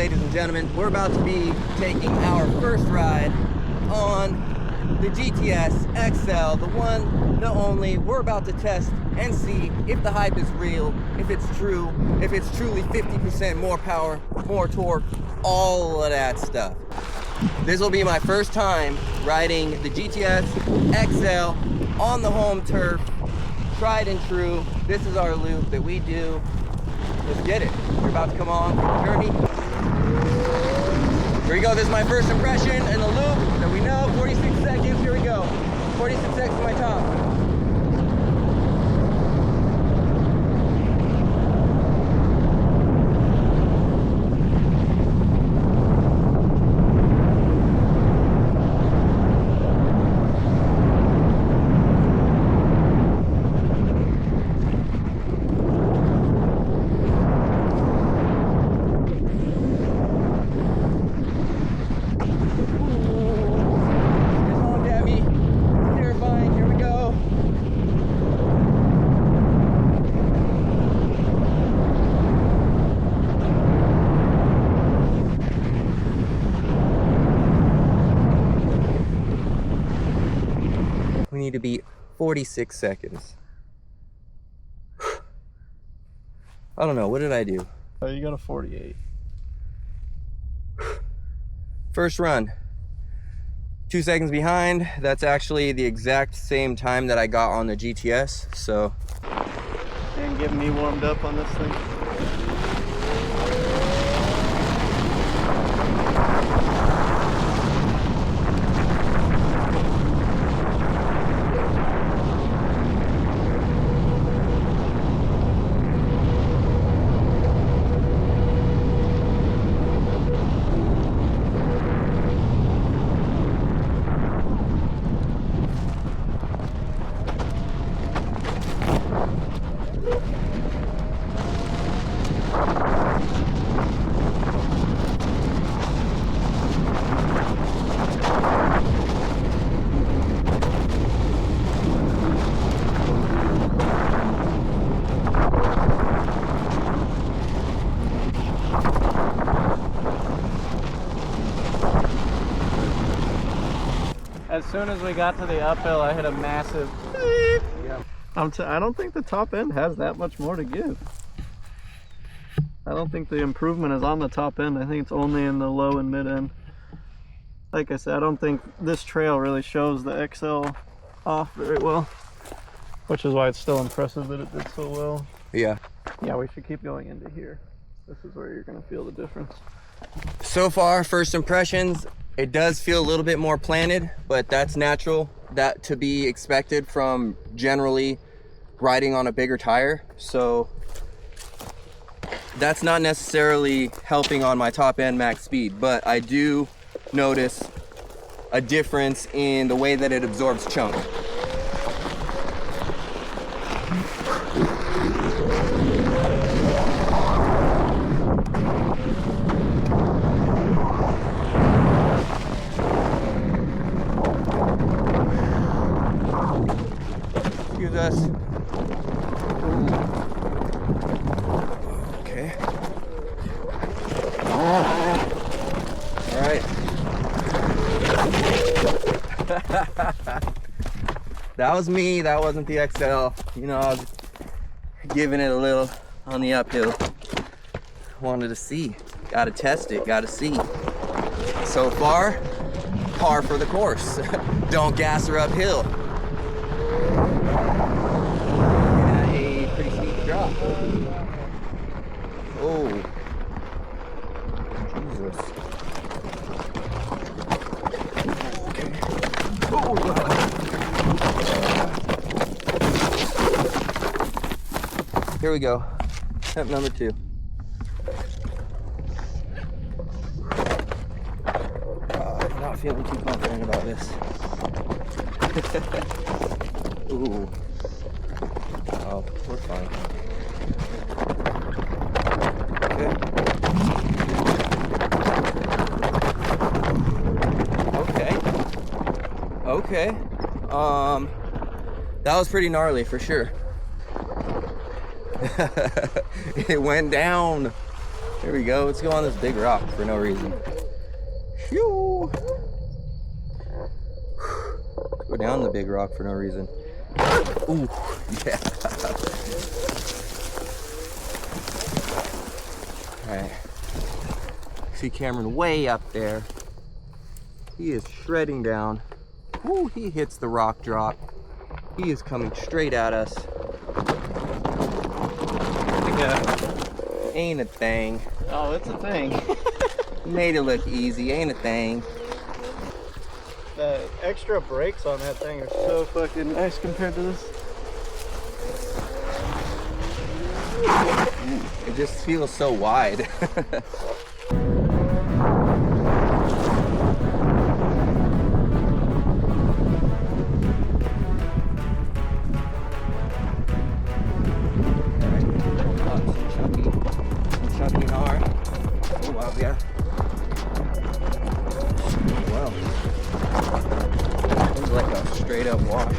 ladies and gentlemen, we're about to be taking our first ride on the GTS XL, the one, the only. We're about to test and see if the hype is real, if it's true, if it's truly 50% more power, more torque, all of that stuff. This will be my first time riding the GTS XL on the home turf, tried and true. This is our loop that we do. Let's get it. We're about to come on the journey. Here we go. This is my first impression in the loop that we know. 46 seconds. Here we go. 46 seconds to my top. We need to beat 46 seconds. I don't know, what did I do? Oh, you got a 48. First run, 2 seconds behind. That's actually the exact same time that I got on the GTS, so. And getting me warmed up on this thing. As soon as we got to the uphill, I hit a massive beep. Yeah. I don't think the top end has that much more to give. I don't think the improvement is on the top end. I think it's only in the low and mid end. Like I said, I don't think this trail really shows the XL off very well, which is why it's still impressive that it did so well. Yeah. Yeah, we should keep going into here. This is where you're gonna feel the difference. So far, first impressions, it does feel a little bit more planted, but that's natural, that to be expected from generally riding on a bigger tire. So that's not necessarily helping on my top end max speed, but I do notice a difference in the way that it absorbs chunk. Excuse us. Okay. All right. That was me. That wasn't the XL. You know, I was giving it a little on the uphill. Wanted to see. Gotta test it. Gotta see. So far, par for the course. Don't gas her uphill. Drop. Oh, Jesus. Okay. Oh, here we go. Step number 2. I'm not feeling too confident about this. Ooh. Oh, we're fine. Okay. That was pretty gnarly for sure. It went down. Here we go. Let's go on this big rock for no reason. Phew. Go down the big rock for no reason. Ooh, yeah. Alright. See Cameron way up there. He is shredding down. Ooh, he hits the rock drop. He is coming straight at us. Yeah. Ain't a thing. Oh, it's a thing. Made it look easy, ain't a thing. The extra brakes on that thing are so fucking nice compared to this. It just feels so wide. Chunky gnar. Oh wow, yeah. Wow. It was like a straight up wash.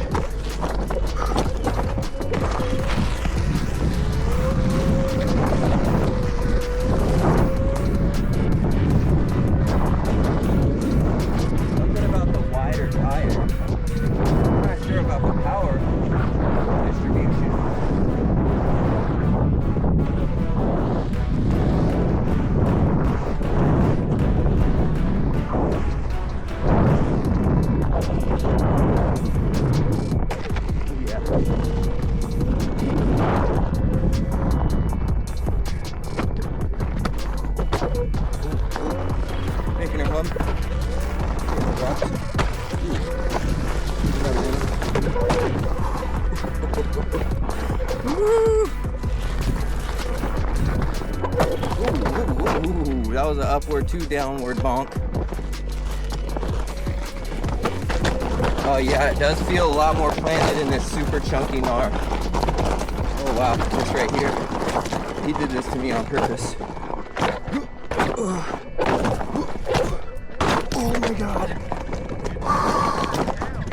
Something about the wider tire. I'm not sure about the power distribution. Making her hum. Ooh, that was an upward to downward bonk. Oh yeah, it does feel a lot more planted in this super chunky gnar. Oh wow, this right here. He did this to me on purpose. Oh my god.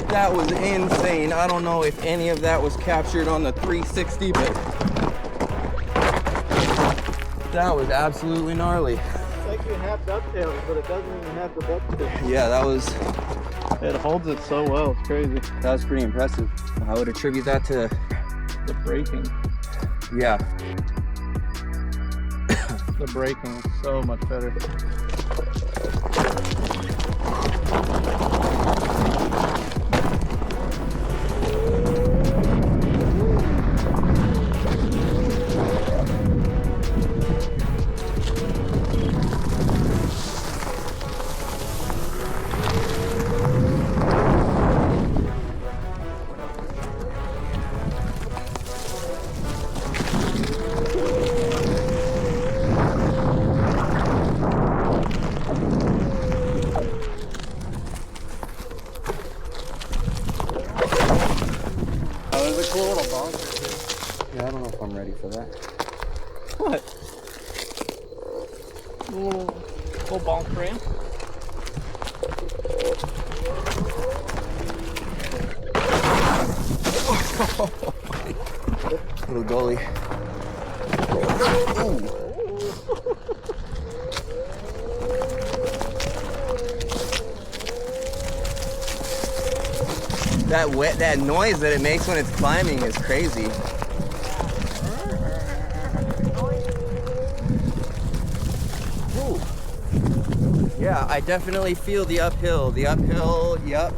That was insane. I don't know if any of that was captured on the 360, but that was absolutely gnarly. It's like you have ducktails, but it doesn't even have the ducktails. Yeah, that was... It holds it so well, it's crazy. That was pretty impressive. I would attribute that to... The braking. Yeah. The braking is so much better. Cool little bonker. Yeah, I don't know if I'm ready for that. What? Little bonk ramp. Little goalie. Ooh. That noise that it makes when it's climbing is crazy. Ooh. Yeah, I definitely feel the uphill. The uphill, yep.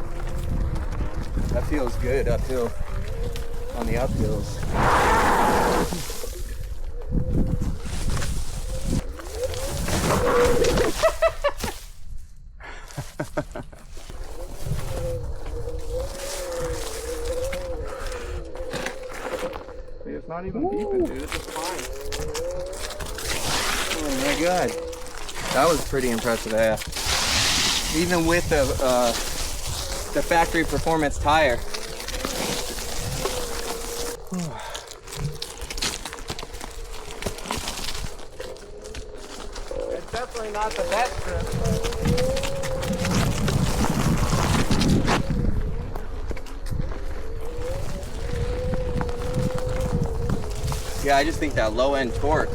That feels good uphill on the uphills. It's not even beeping, dude. It's just fine. Oh my god. That was pretty impressive, yeah. Even with the factory performance tire. It's definitely not the best trip. Yeah, I just think that low end torque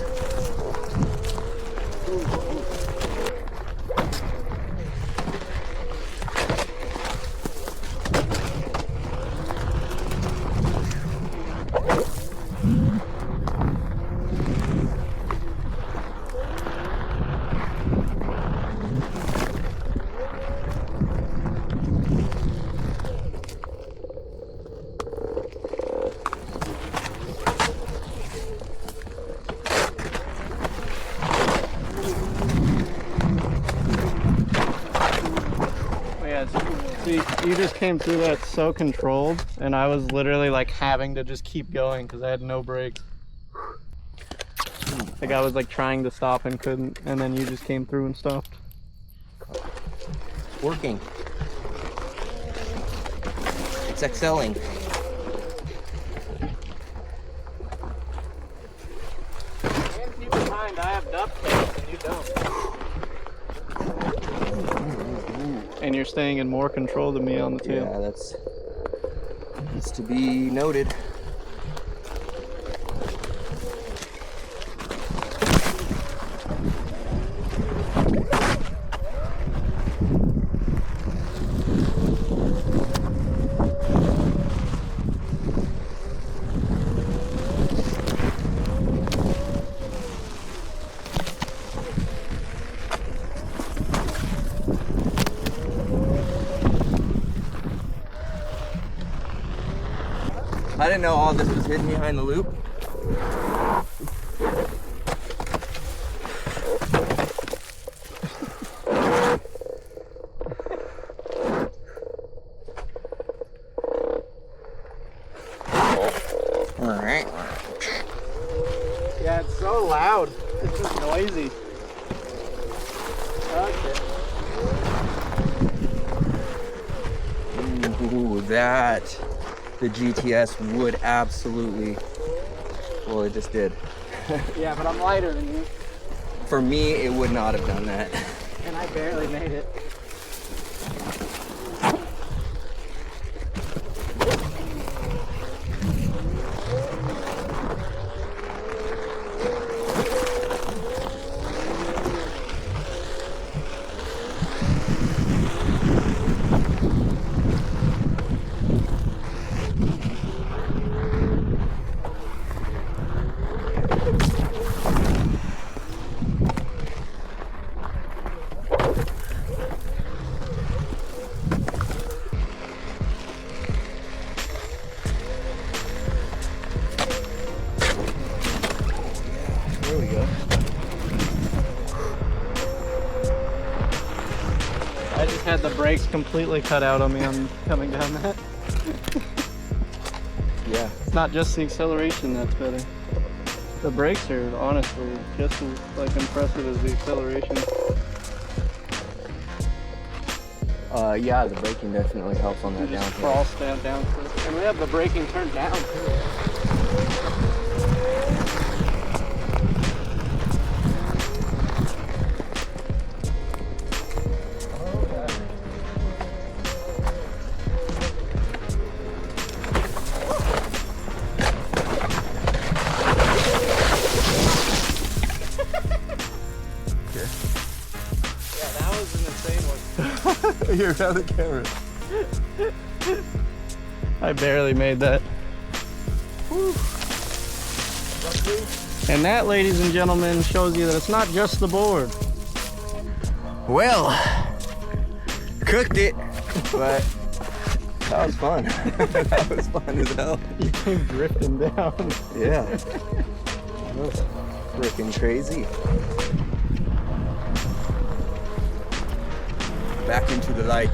See, you just came through that so controlled, and I was literally like having to just keep going because I had no brakes. Like I was like trying to stop and couldn't, and then you just came through and stopped. Working. It's excelling. And keep in mind, I have duct tape and you don't. And you're staying in more control than me on the tail. Yeah, that's to be noted. I didn't know all this was hidden behind the loop. All right. Yeah, it's so loud. It's just noisy. Okay. Ooh, that the GTS would absolutely, well, it just did. Yeah, but I'm lighter than you. For me, it would not have done that. And I barely made it. There we go. I just had the brakes completely cut out on me on coming down that. Yeah. It's not just the acceleration that's better. The brakes are honestly just as like impressive as the acceleration. Yeah, the braking definitely helps on that You just downhill. crawl stand down. And we have the braking turned down too. You're out of the camera. I barely made that. Whew. And that, ladies and gentlemen, shows you that it's not just the board. Well, cooked it, but that was fun. That was fun as hell. You came drifting down. Yeah. That was freaking crazy. Back into the light.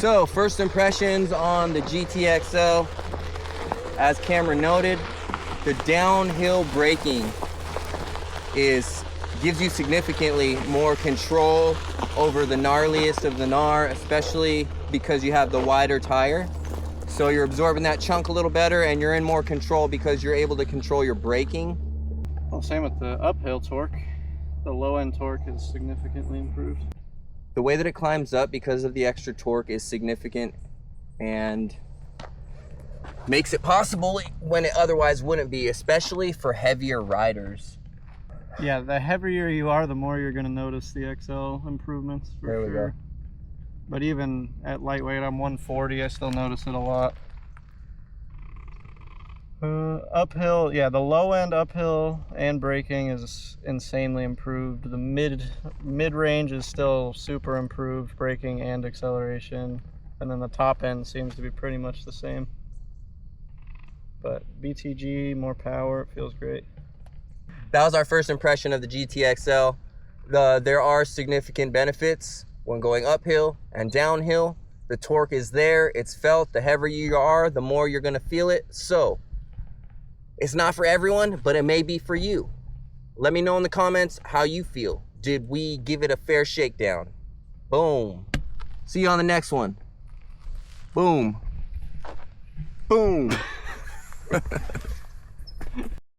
So first impressions on the GTXL. As Cameron noted, the downhill braking gives you significantly more control over the gnarliest of the gnar, especially because you have the wider tire. So you're absorbing that chunk a little better and you're in more control because you're able to control your braking. Well, same with the uphill torque. The low end torque is significantly improved. The way that it climbs up because of the extra torque is significant and makes it possible when it otherwise wouldn't be, especially for heavier riders. Yeah, the heavier you are, the more you're going to notice the XL improvements for There we sure. go. But even at lightweight, I'm 140, I still notice it a lot. Uphill, yeah, the low end uphill and braking is insanely improved. The mid range is still super improved, braking and acceleration. And then the top end seems to be pretty much the same. But BTG, more power, it feels great. That was our first impression of the GTXL. There are significant benefits when going uphill and downhill. The torque is there, it's felt. The heavier you are, the more you're gonna feel it. So, it's not for everyone, but it may be for you. Let me know in the comments how you feel. Did we give it a fair shakedown? Boom. See you on the next one. Boom. Boom.